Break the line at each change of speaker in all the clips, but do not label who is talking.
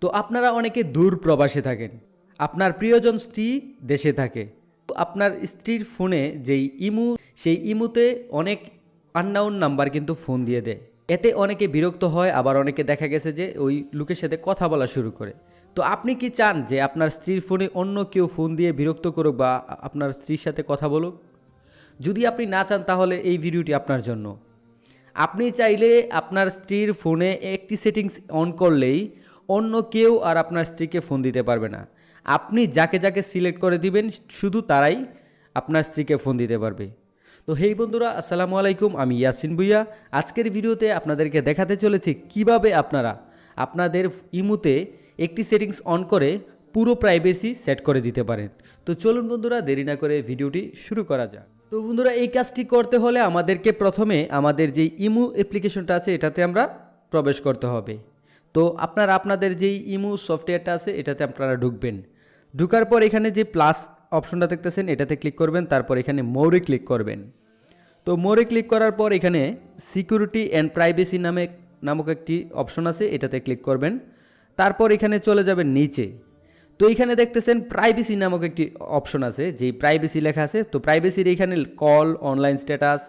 তো আপনারা অনেকে দূর প্রবাসে থাকেন, আপনার প্রিয়জন স্ত্রী দেশে থাকে, তো আপনার স্ত্রীর ফোনে যেই ইমু, সেই ইমুতে অনেক আননাউন নাম্বার কিন্তু ফোন দিয়ে দেয়। এতে অনেকে বিরক্ত হয়, আবার অনেকে দেখা গেছে যে ওই লোকের সাথে কথা বলা শুরু করে। তো আপনি কি চান যে আপনার স্ত্রীর ফোনে অন্য কেউ ফোন দিয়ে বিরক্ত করুক বা আপনার স্ত্রীর সাথে কথা বলুক? যদি আপনি না চান তাহলে এই ভিডিওটি আপনার জন্য। আপনি চাইলে আপনার স্ত্রীর ফোনে একটি সেটিংস অন করলেই অন্য কেউ আর আপনার স্ত্রীকে ফোন দিতে পারবে না। আপনি যাকে যাকে সিলেক্ট করে দিবেন শুধু তারাই আপনার স্ত্রীকে ফোন দিতে পারবে। তো হেই বন্ধুরা, আসসালামু আলাইকুম, আমি ইয়াসিন ভুইয়া। আজকের ভিডিওতে আপনাদেরকে দেখাতে চলেছি কিভাবে আপনারা আপনাদের ইমুতে একটি সেটিংস অন করে পুরো প্রাইভেসি সেট করে দিতে পারেন। তো চলুন বন্ধুরা, দেরি না করে ভিডিওটি শুরু করা যাক। তো বন্ধুরা, এই কাজটি করতে হলে আমাদেরকে প্রথমে আমাদের যেই ইমু অ্যাপ্লিকেশনটা আছে এটাতে আমরা প্রবেশ করতে হবে। তো আপনাদের যেই ইমু সফটওয়্যারটা আছে এটাতে আপনারা ঢুকবেন। ঢুকার পর এখানে যে প্লাস অপশনটা দেখতেছেন এটাতে ক্লিক করবেন, তারপর এখানে মোরে ক্লিক করবেন। তো মোরে ক্লিক করার পর এখানে সিকিউরিটি অ্যান্ড প্রাইভেসি নামক একটি অপশন আছে, এটাতে ক্লিক করবেন। তারপর এখানে চলে যাবেন নিচে। তো এইখানে দেখতেছেন প্রাইভেসি নামক একটি অপশন আছে, যেই প্রাইভেসি লেখা আছে। তো প্রাইভেসির এখানে কল, অনলাইন স্ট্যাটাস,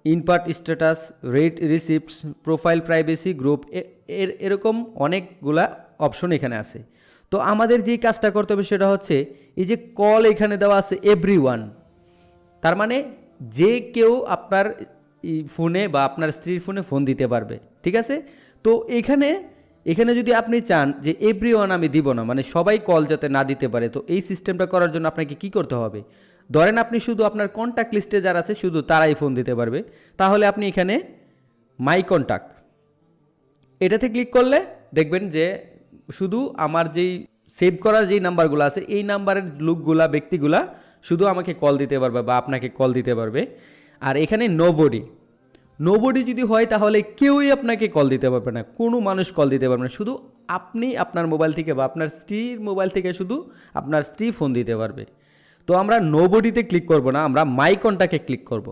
ইনপার্ট status, read receipts, profile privacy, group, এরকম অনেকগুলা অপশন এখানে আছে। তো আমাদের যেই কাজটা করতে হবে সেটা হচ্ছে এই যে কল এখানে দেওয়া আছে এভরিওয়ান, তার মানে যে কেউ আপনার ফোনে বা আপনার স্ত্রীর ফোনে ফোন দিতে পারবে, ঠিক আছে। তো এখানে যদি আপনি চান যে এভরিওয়ান আমি দিব না, মানে সবাই কল যাতে না দিতে পারে, তো এই সিস্টেমটা করার জন্য আপনাকে কি করতে হবে? ধরেন আপনি শুধু আপনার কন্ট্যাক্ট লিস্টে যারা আছে শুধু তারাই ফোন দিতে পারবে, তাহলে আপনি এখানে মাই কন্ট্যাক্ট এটাতে ক্লিক করলে দেখবেন যে শুধু আমার যেই সেভ করার যেই নাম্বারগুলো আছে এই নাম্বারের লোকগুলা, ব্যক্তিগুলা শুধু আমাকে কল দিতে পারবে বা আপনাকে কল দিতে পারবে। আর এখানে নোবডি যদি হয় তাহলে কেউই আপনাকে কল দিতে পারবে না, কোনো মানুষ কল দিতে পারবে না, শুধু আপনি আপনার মোবাইল থেকে বা আপনার স্ত্রীর মোবাইল থেকে শুধু আপনার স্ত্রী ফোন দিতে পারবে। তো আমরা নোবডিতে ক্লিক করব না, আমরা মাই কন্ট্যাক্টে ক্লিক করব।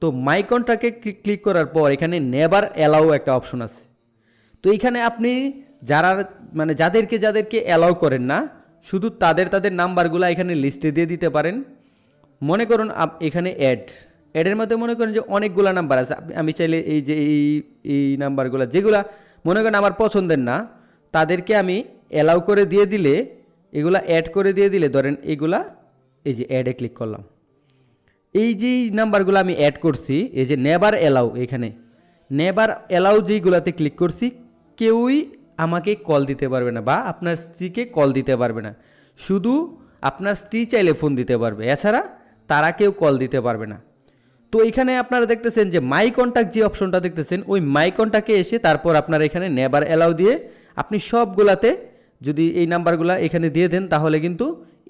তো মাই কন্ট্যাক্টে ক্লিক করার পর এখানে নেভার অ্যালাউ একটা অপশন আছে। তো এইখানে আপনি যাদেরকে অ্যালাউ করেন না শুধু তাদের নাম্বারগুলো এখানে লিস্টে দিয়ে দিতে পারেন। মনে করুন এখানে অ্যাডের মধ্যে মনে করেন যে অনেকগুলো নাম্বার আছে, আমি চাইলে এই যে এই নাম্বারগুলো যেগুলা মনে করেন আমার পছন্দের না তাদেরকে আমি অ্যালাউ করে দিয়ে দিলে, এগুলা অ্যাড করে দিয়ে দিলে, ধরেন এগুলা এই যে অ্যাডে ক্লিক করলাম, এই যে নাম্বারগুলো আমি অ্যাড করছি, এই যে নেভার অ্যালাউ, এখানে নেভার অ্যালাউ যেইগুলাতে ক্লিক করছি কেউই আমাকে কল দিতে পারবে না বা আপনার স্ত্রীকে কল দিতে পারবে না, শুধু আপনার স্ত্রী চাইলে ফোন দিতে পারবে, এছাড়া তারা কেউ কল দিতে পারবে না। তো এখানে আপনারা দেখতেছেন যে মাই কন্ট্যাক্ট যে অপশনটা দেখতেছেন ওই মাই কন্ট্যাক্টে এসে তারপর আপনারা এখানে নেভার অ্যালাউ দিয়ে আপনি সবগুলাতে যদি এই নাম্বারগুলো এখানে দিয়ে দেন তাহলে কিন্তু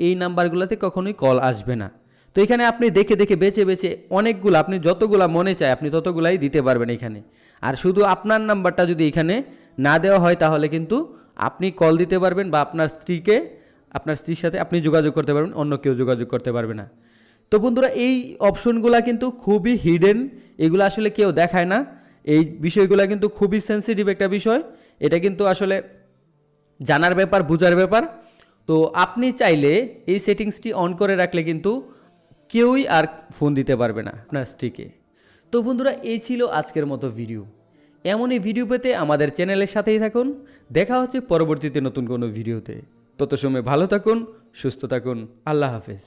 এই নাম্বারগুলোতে কখনোই কল আসবে না। তো এখানে আপনি দেখে বেছে অনেকগুলো, আপনি যতগুলা মনে চায় আপনি ততগুলাই দিতে পারবেন এখানে। আর শুধু আপনার নাম্বারটা যদি এখানে না দেওয়া হয় তাহলে কিন্তু আপনি কল দিতে পারবেন বা আপনার স্ত্রীর সাথে আপনি যোগাযোগ করতে পারবেন, অন্য কেউ যোগাযোগ করতে পারবে না। তো বন্ধুরা, এই অপশনগুলো কিন্তু খুবই হিডেন, এগুলো আসলে কেউ দেখায় না, এই বিষয়গুলো কিন্তু খুবই সেন্সিটিভ একটা বিষয়, এটা কিন্তু আসলে জানার ব্যাপার, বোঝার ব্যাপার। তো আপনি চাইলে এই সেটিংসটি অন করে রাখলে কিন্তু কেউই আর ফোন দিতে পারবে না আপনার স্ত্রীকে। তো বন্ধুরা, এই ছিল আজকের মতো ভিডিও। এমনই ভিডিও পেতে আমাদের চ্যানেলের সাথেই থাকুন। দেখা হচ্ছে পরবর্তীতে নতুন কোনো ভিডিওতে। তত সময় ভালো থাকুন, সুস্থ থাকুন। আল্লাহ হাফেজ।